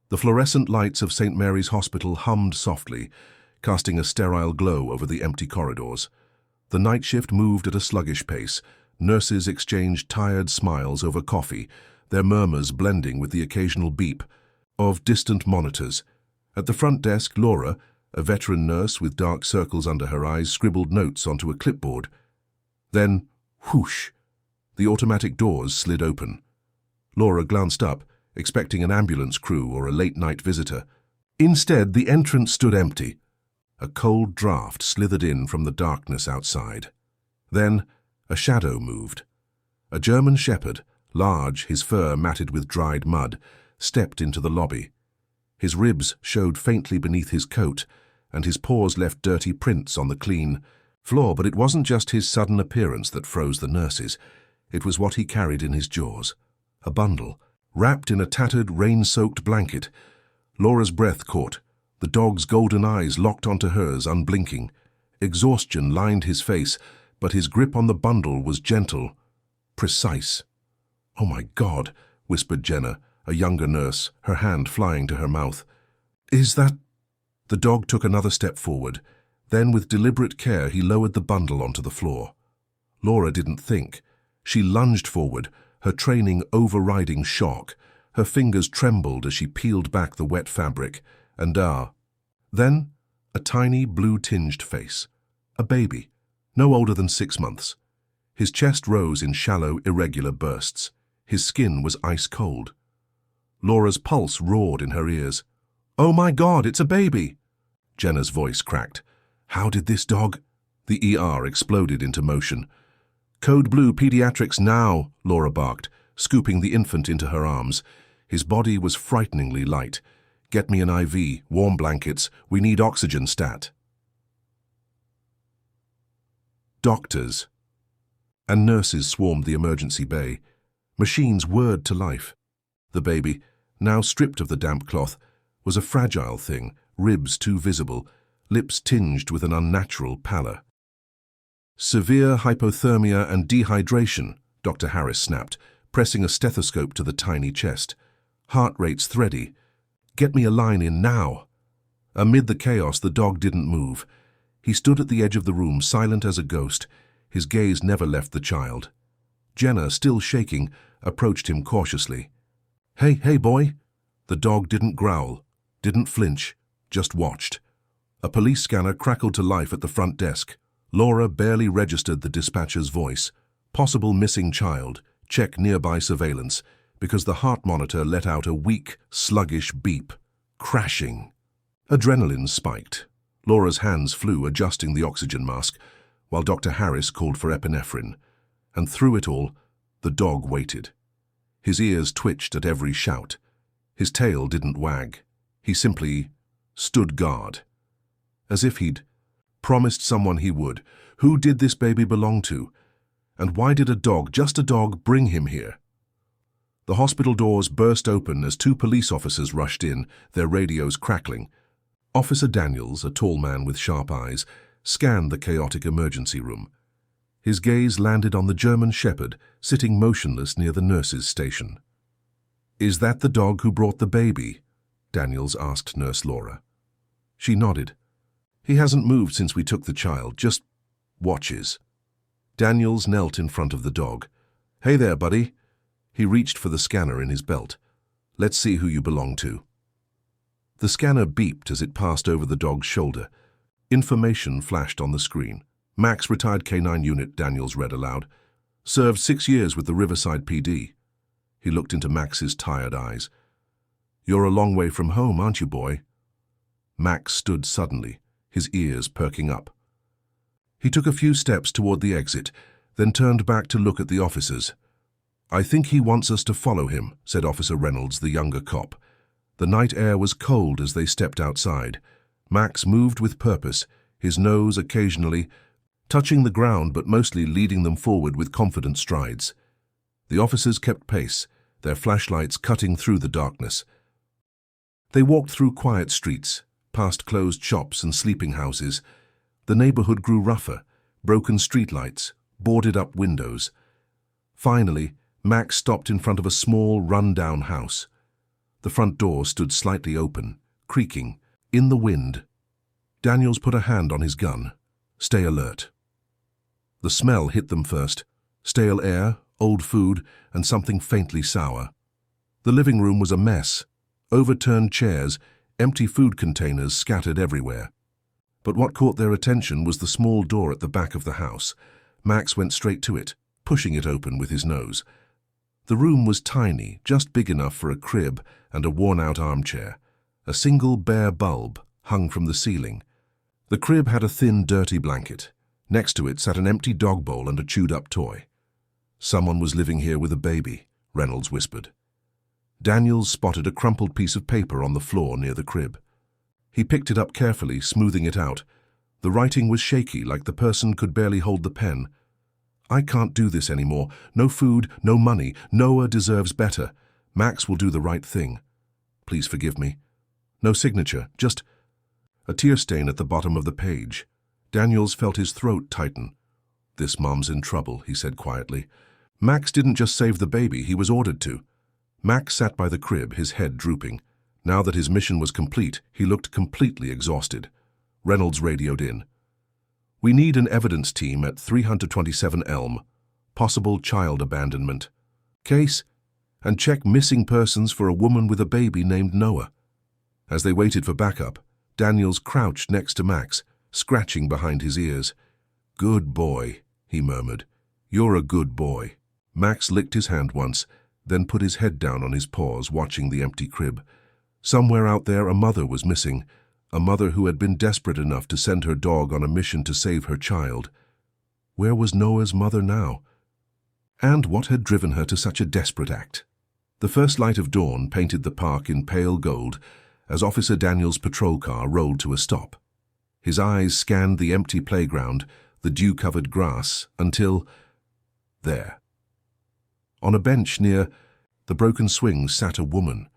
The fluorescent lights of St. Mary's Hospital hummed softly, casting a sterile glow over the empty corridors. The night shift moved at a sluggish pace. Nurses exchanged tired smiles over coffee, their murmurs blending with the occasional beep of distant monitors. At the front desk, Laura, a veteran nurse with dark circles under her eyes, scribbled notes onto a clipboard. Then, whoosh, the automatic doors slid open. Laura glanced up, expecting an ambulance crew or a late-night visitor. Instead, the entrance stood empty. A cold draft slithered in from the darkness outside. Then, a shadow moved. A German shepherd, large, his fur matted with dried mud, stepped into the lobby. His ribs showed faintly beneath his coat, and his paws left dirty prints on the clean floor. But it wasn't just his sudden appearance that froze the nurses. It was what he carried in his jaws. A bundle, wrapped in a tattered, rain-soaked blanket. Laura's breath caught. The dog's golden eyes locked onto hers, unblinking. Exhaustion lined his face, but his grip on the bundle was gentle, precise. "Oh my God," whispered Jenna, a younger nurse, her hand flying to her mouth. "Is that—" The dog took another step forward. Then, with deliberate care, he lowered the bundle onto the floor. Laura didn't think. She lunged forward, her training overriding shock. Her fingers trembled as she peeled back the wet fabric. And then a tiny blue-tinged face. A baby, no older than 6 months. His chest rose in shallow, irregular bursts. His skin was ice-cold. Laura's pulse roared in her ears. "Oh my God, it's a baby!" Jenna's voice cracked. "How did this dog—" The ER exploded into motion. "Code Blue Pediatrics now," Laura barked, scooping the infant into her arms. His body was frighteningly light. "Get me an IV, warm blankets, we need oxygen stat." Doctors and nurses swarmed the emergency bay. Machines whirred to life. The baby, now stripped of the damp cloth, was a fragile thing, ribs too visible, lips tinged with an unnatural pallor. "Severe hypothermia and dehydration," Dr. Harris snapped, pressing a stethoscope to the tiny chest. "Heart rate's thready. Get me a line in now." Amid the chaos, the dog didn't move. He stood at the edge of the room, silent as a ghost. His gaze never left the child. Jenna, still shaking, approached him cautiously. Hey, boy." The dog didn't growl, didn't flinch, just watched. A police scanner crackled to life at the front desk. Laura barely registered the dispatcher's voice. "Possible missing child. Check nearby surveillance," because the heart monitor let out a weak, sluggish beep. Crashing. Adrenaline spiked. Laura's hands flew, adjusting the oxygen mask, while Dr. Harris called for epinephrine. And through it all, the dog waited. His ears twitched at every shout. His tail didn't wag. He simply stood guard. As if he'd promised someone he would. Who did this baby belong to? And why did a dog, just a dog, bring him here? The hospital doors burst open as 2 police officers rushed in, their radios crackling. Officer Daniels, a tall man with sharp eyes, scanned the chaotic emergency room. His gaze landed on the German shepherd, sitting motionless near the nurse's station. "Is that the dog who brought the baby?" Daniels asked Nurse Laura. She nodded. "He hasn't moved since we took the child, just watches." Daniels knelt in front of the dog. "Hey there, buddy." He reached for the scanner in his belt. "Let's see who you belong to." The scanner beeped as it passed over the dog's shoulder. Information flashed on the screen. "Max, retired K9 unit," Daniels read aloud. "Served 6 years with the Riverside PD." He looked into Max's tired eyes. "You're a long way from home, aren't you, boy?" Max stood suddenly, his ears perking up. He took a few steps toward the exit, then turned back to look at the officers. "I think he wants us to follow him," said Officer Reynolds, the younger cop. The night air was cold as they stepped outside. Max moved with purpose, his nose occasionally touching the ground but mostly leading them forward with confident strides. The officers kept pace, their flashlights cutting through the darkness. They walked through quiet streets, past closed shops and sleeping houses. The neighborhood grew rougher, broken streetlights, boarded-up windows. Finally, Max stopped in front of a small, run-down house. The front door stood slightly open, creaking, in the wind. Daniels put a hand on his gun. Stay alert. The smell hit them first. Stale air, old food, and something faintly sour. The living room was a mess. Overturned chairs, empty food containers scattered everywhere. But what caught their attention was the small door at the back of the house. Max went straight to it, pushing it open with his nose. The room was tiny, just big enough for a crib and a worn-out armchair. A single bare bulb hung from the ceiling. The crib had a thin, dirty blanket. Next to it sat an empty dog bowl and a chewed-up toy. "Someone was living here with a baby," Reynolds whispered. Daniels spotted a crumpled piece of paper on the floor near the crib. He picked it up carefully, smoothing it out. The writing was shaky, like the person could barely hold the pen. "I can't do this anymore. No food, no money. Noah deserves better. Max will do the right thing. Please forgive me." No signature, just a tear stain at the bottom of the page. Daniels felt his throat tighten. "This mom's in trouble," he said quietly. Max didn't just save the baby, he was ordered to. Max sat by the crib, his head drooping. Now that his mission was complete, he looked completely exhausted. Reynolds radioed in. "We need an evidence team at 327 Elm. Possible child abandonment. Case, and check missing persons for a woman with a baby named Noah." As they waited for backup, Daniels crouched next to Max, scratching behind his ears. "Good boy," he murmured. "You're a good boy." Max licked his hand once, then put his head down on his paws, watching the empty crib. Somewhere out there a mother was missing, a mother who had been desperate enough to send her dog on a mission to save her child. Where was Noah's mother now? And what had driven her to such a desperate act? The first light of dawn painted the park in pale gold as Officer Daniels' patrol car rolled to a stop. His eyes scanned the empty playground, the dew-covered grass, until... there. On a bench near the broken swings sat a woman.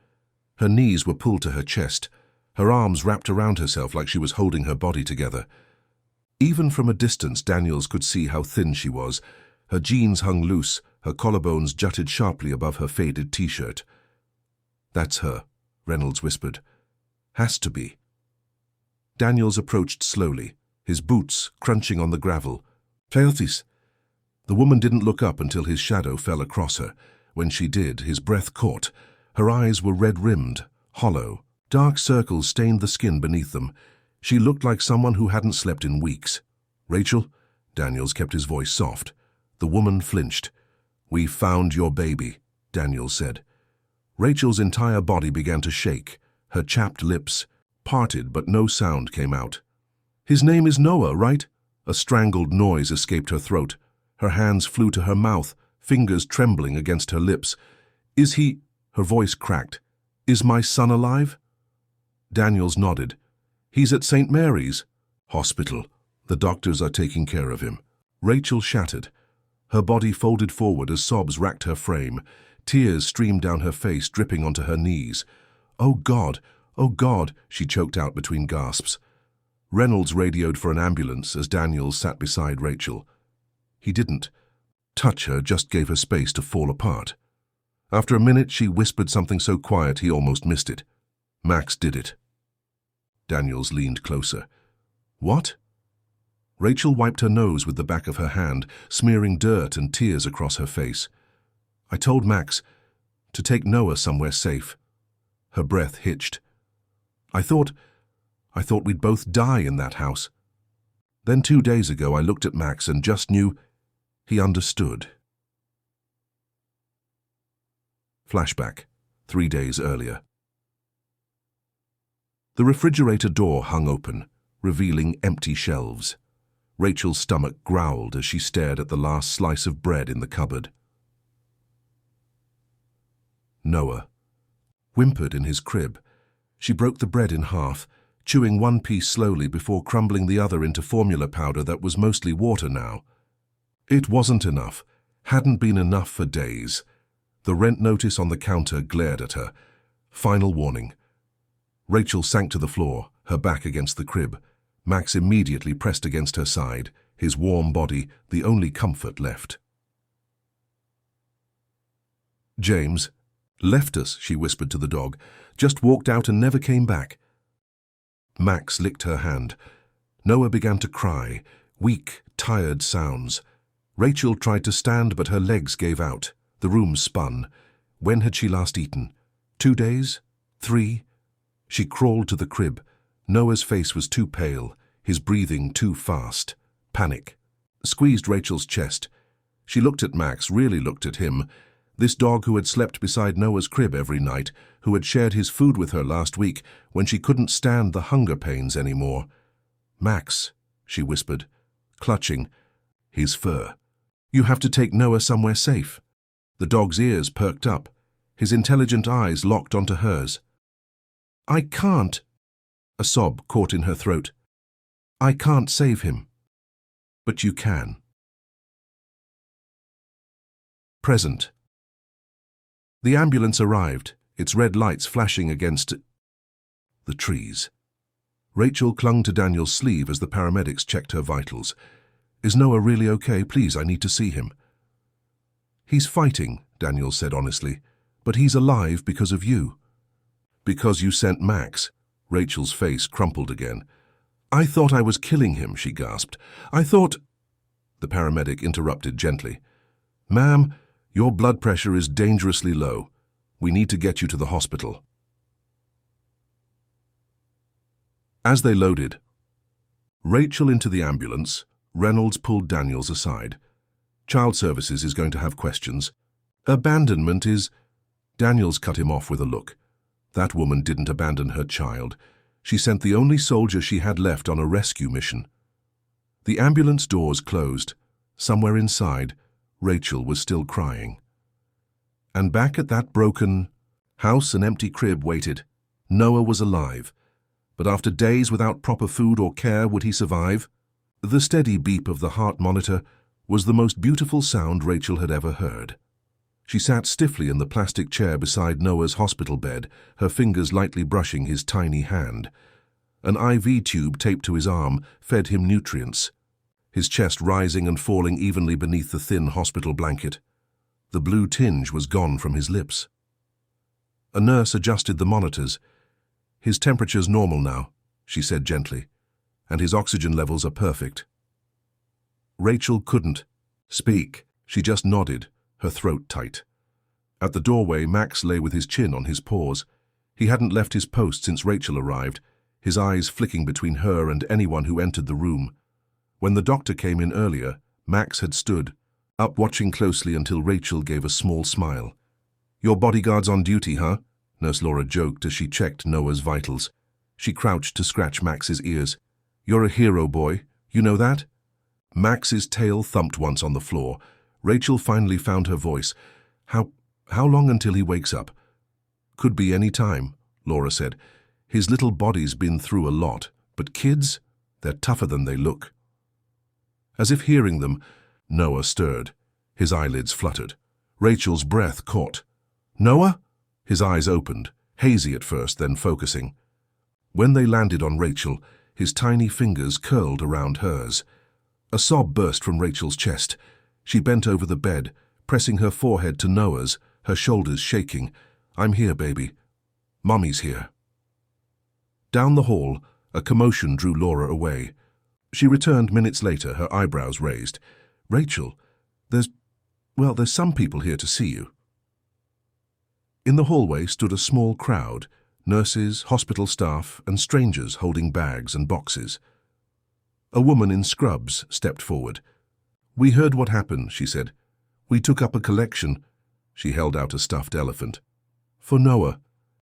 Her knees were pulled to her chest, her arms wrapped around herself like she was holding her body together. Even from a distance, Daniels could see how thin she was. Her jeans hung loose, her collarbones jutted sharply above her faded t-shirt. "That's her," Reynolds whispered. "Has to be." Daniels approached slowly, his boots crunching on the gravel. "Theotis." The woman didn't look up until his shadow fell across her. When she did, his breath caught. Her eyes were red-rimmed, hollow. Dark circles stained the skin beneath them. She looked like someone who hadn't slept in weeks. "Rachel?" Daniels kept his voice soft. The woman flinched. "We found your baby," Daniels said. Rachel's entire body began to shake. Her chapped lips parted, but no sound came out. "His name is Noah, right?" A strangled noise escaped her throat. Her hands flew to her mouth, fingers trembling against her lips. "Is he—" Her voice cracked. "Is my son alive?" Daniels nodded. "He's at St. Mary's Hospital. The doctors are taking care of him." Rachel shattered. Her body folded forward as sobs racked her frame. Tears streamed down her face, dripping onto her knees. "Oh God! Oh God!" she choked out between gasps. Reynolds radioed for an ambulance as Daniels sat beside Rachel. He didn't touch her, just gave her space to fall apart. After a minute, she whispered something so quiet he almost missed it. "Max did it." Daniels leaned closer. "What?" Rachel wiped her nose with the back of her hand, smearing dirt and tears across her face. "I told Max to take Noah somewhere safe." Her breath hitched. I thought we'd both die in that house. Then 2 days ago I looked at Max and just knew he understood." Flashback, 3 days earlier. The refrigerator door hung open, revealing empty shelves. Rachel's stomach growled as she stared at the last slice of bread in the cupboard. Noah whimpered in his crib. She broke the bread in half, chewing one piece slowly before crumbling the other into formula powder that was mostly water now. It wasn't enough, hadn't been enough for days. The rent notice on the counter glared at her. Final warning. Rachel sank to the floor, her back against the crib. Max immediately pressed against her side, his warm body the only comfort left. "James," Left us, she whispered to the dog. Just walked out and never came back. Max licked her hand. Noah began to cry, weak, tired sounds. Rachel tried to stand, but her legs gave out. The room spun. When had she last eaten? 2 days? 3? She crawled to the crib. Noah's face was too pale, his breathing too fast. Panic. Squeezed Rachel's chest. She looked at Max, really looked at him. This dog who had slept beside Noah's crib every night, who had shared his food with her last week when she couldn't stand the hunger pains anymore. Max, she whispered, clutching his fur. You have to take Noah somewhere safe. The dog's ears perked up. His intelligent eyes locked onto hers. I can't. A sob caught in her throat. I can't save him. But you can. Present. The ambulance arrived, its red lights flashing against the trees. Rachel clung to Daniel's sleeve as the paramedics checked her vitals. Is Noah really okay? Please, I need to see him. He's fighting, Daniel said honestly, but he's alive because of you. Because you sent Max. Rachel's face crumpled again. I thought I was killing him, she gasped. I thought... The paramedic interrupted gently. Ma'am, your blood pressure is dangerously low. We need to get you to the hospital. As they loaded Rachel into the ambulance, Reynolds pulled Daniels aside. Child Services is going to have questions. Abandonment is... Daniels cut him off with a look. That woman didn't abandon her child. She sent the only soldier she had left on a rescue mission. The ambulance doors closed. Somewhere inside, Rachel was still crying. And back at that broken house, an empty crib waited. Noah was alive. But after days without proper food or care, would he survive? The steady beep of the heart monitor was the most beautiful sound Rachel had ever heard. She sat stiffly in the plastic chair beside Noah's hospital bed, her fingers lightly brushing his tiny hand. An IV tube taped to his arm fed him nutrients, his chest rising and falling evenly beneath the thin hospital blanket. The blue tinge was gone from his lips. A nurse adjusted the monitors. His temperature's normal now, she said gently, and his oxygen levels are perfect. Rachel couldn't speak. She just nodded, her throat tight. At the doorway, Max lay with his chin on his paws. He hadn't left his post since Rachel arrived, his eyes flicking between her and anyone who entered the room. When the doctor came in earlier, Max had stood, up watching closely until Rachel gave a small smile. Your bodyguard's on duty, huh? Nurse Laura joked as she checked Noah's vitals. She crouched to scratch Max's ears. You're a hero, boy. You know that? Max's tail thumped once on the floor. Rachel finally found her voice. How long until he wakes up? Could be any time, Laura said. His little body's been through a lot, but kids, they're tougher than they look. As if hearing them, Noah stirred. His eyelids fluttered. Rachel's breath caught. Noah? His eyes opened, hazy at first, then focusing. When they landed on Rachel, his tiny fingers curled around hers. A sob burst from Rachel's chest. She bent over the bed, pressing her forehead to Noah's, her shoulders shaking. I'm here, baby. Mommy's here. Down the hall, a commotion drew Laura away. She returned minutes later, her eyebrows raised. Rachel, there's some people here to see you. In the hallway stood a small crowd, nurses, hospital staff, and strangers holding bags and boxes. A woman in scrubs stepped forward. We heard what happened, she said. We took up a collection. She held out a stuffed elephant. For Noah.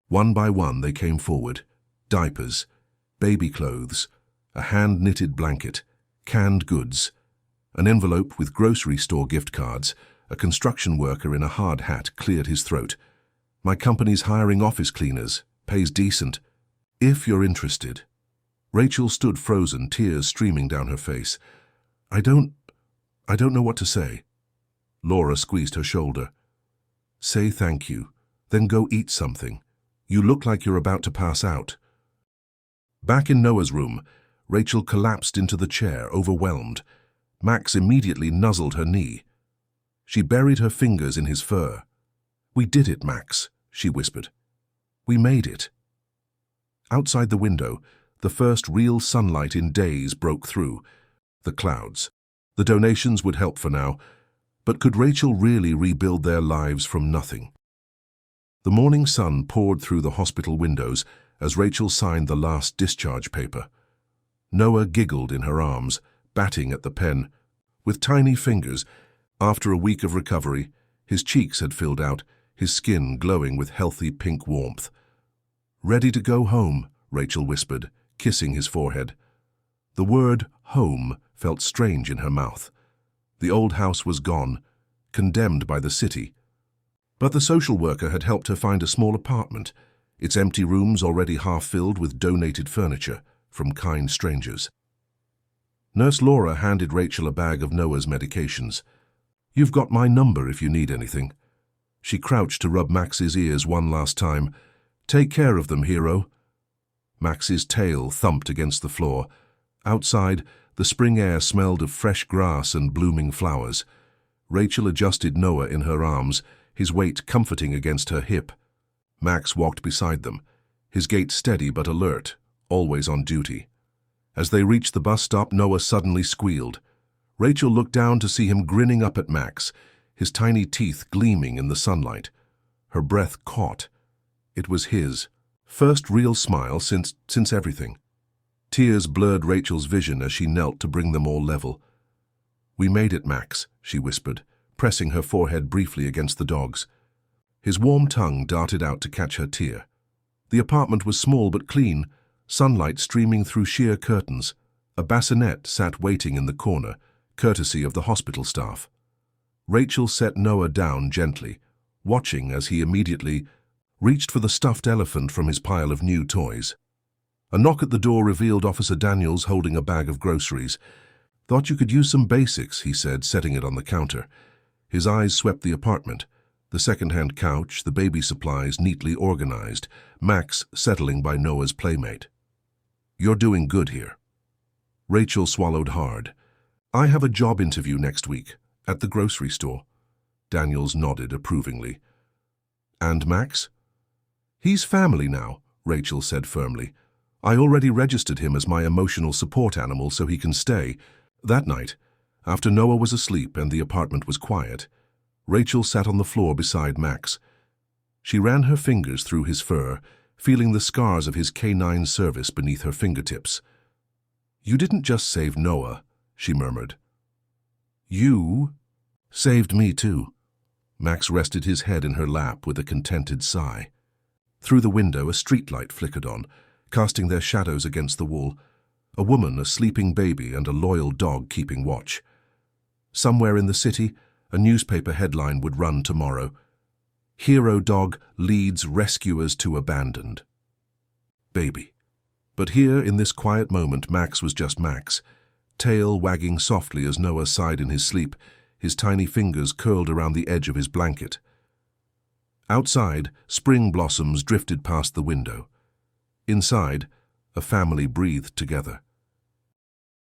One by one they came forward. Diapers, baby clothes, a hand-knitted blanket, canned goods, an envelope with grocery store gift cards. A construction worker in a hard hat cleared his throat. My company's hiring office cleaners. Pays decent. If you're interested. Rachel stood frozen, tears streaming down her face. I don't know what to say. Laura squeezed her shoulder. Say thank you, then go eat something. You look like you're about to pass out. Back in Noah's room, Rachel collapsed into the chair, overwhelmed. Max immediately nuzzled her knee. She buried her fingers in his fur. We did it, Max, she whispered. "We made it." Outside the window, the first real sunlight in days broke through. The clouds. The donations would help for now, but could Rachel really rebuild their lives from nothing? The morning sun poured through the hospital windows as Rachel signed the last discharge paper. Noah giggled in her arms, batting at the pen. With tiny fingers, after a week of recovery, his cheeks had filled out, his skin glowing with healthy pink warmth. "Ready to go home," Rachel whispered, kissing his forehead. The word home felt strange in her mouth. The old house was gone, condemned by the city. But the social worker had helped her find a small apartment, its empty rooms already half filled with donated furniture from kind strangers. Nurse Laura handed Rachel a bag of Noah's medications. "You've got my number if you need anything." She crouched to rub Max's ears one last time. "Take care of them, hero." Max's tail thumped against the floor. Outside, the spring air smelled of fresh grass and blooming flowers. Rachel adjusted Noah in her arms, his weight comforting against her hip. Max walked beside them, his gait steady but alert, always on duty. As they reached the bus stop, Noah suddenly squealed. Rachel looked down to see him grinning up at Max, his tiny teeth gleaming in the sunlight. Her breath caught. It was his first real smile since everything. Tears blurred Rachel's vision as she knelt to bring them all level. "We made it, Max," she whispered, pressing her forehead briefly against the dog's. His warm tongue darted out to catch her tear. The apartment was small but clean, sunlight streaming through sheer curtains. A bassinet sat waiting in the corner, courtesy of the hospital staff. Rachel set Noah down gently, watching as he immediately reached for the stuffed elephant from his pile of new toys. A knock at the door revealed Officer Daniels holding a bag of groceries. "Thought you could use some basics," he said, setting it on the counter. His eyes swept the apartment, the second-hand couch, the baby supplies neatly organized, Max settling by Noah's playmate. "You're doing good here." Rachel swallowed hard. "I have a job interview next week, at the grocery store." Daniels nodded approvingly. "And Max?" "He's family now," Rachel said firmly. "I already registered him as my emotional support animal so he can stay." That night, after Noah was asleep and the apartment was quiet, Rachel sat on the floor beside Max. She ran her fingers through his fur, feeling the scars of his canine service beneath her fingertips. "You didn't just save Noah," she murmured. "You saved me too." Max rested his head in her lap with a contented sigh. Through the window, a streetlight flickered on, casting their shadows against the wall. A woman, a sleeping baby, and a loyal dog keeping watch. Somewhere in the city, a newspaper headline would run tomorrow. "Hero dog leads rescuers to abandoned baby." But here, in this quiet moment, Max was just Max, tail wagging softly as Noah sighed in his sleep, his tiny fingers curled around the edge of his blanket. Outside, spring blossoms drifted past the window. Inside, a family breathed together.